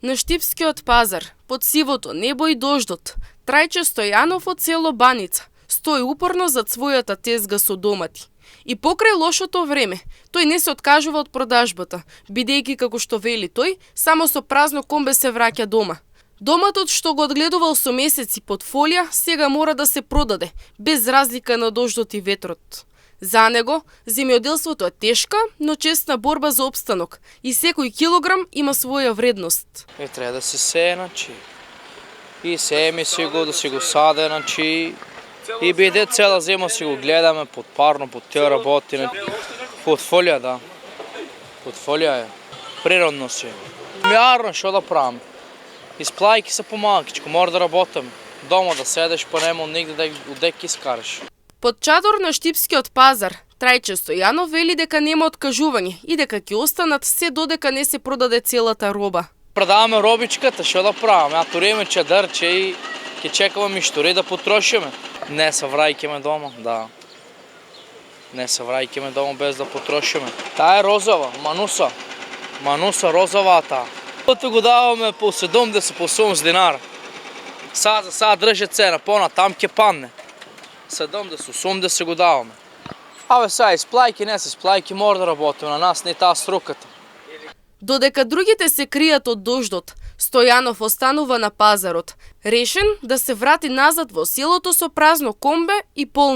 На Штипскиот пазар, под сивото небо и дождот, Трајче Стојанов од село Баница стои упорно зад својата тезга со домати. И покрај лошото време, тој не се откажува од продажбата, бидејќи како што вели тој, само со празно комбе се враќа дома. Доматот што го одгледувал со месеци под фолија, сега мора да се продаде, без разлика на дождот и ветрот. За него, земјоделството е тешка, но честна борба за опстанок и секој килограм има своја вредност. Треба да се сее, и сееме си го, да си го саде, и биде цела зима си го гледаме под парно, под тие работи, под фолија, да. Под фолија е. Природно си. Мјарно, што да правам? Исплајки се помалкичко, мора да работам. Дома да седеш, па нема нигде да удеки искараш. Под чадор на Штипскиот пазар, Трајче Стојанов вели дека нема откажување и дека ќе останат се додека не се продаде целата роба. Продаваме робичката, што да правам? Ја туриме чадрче и ќе чекаме миштури да потрошиме. Не се враќаме дома, да. Не се враќаме дома без да потрошиме. Таа е розова, мануса. Мануса розовата. Ото го даваме по 70, по 80 динара. Сега држи цена, понатам ќе падне. 70-80 го даваме. Абе сега исплајки, не се исплајки, мора да работиме, на нас не таа струката. Додека другите се кријат од дождот, Стојанов останува на пазарот, решен да се врати назад во селото со празно комбе и полно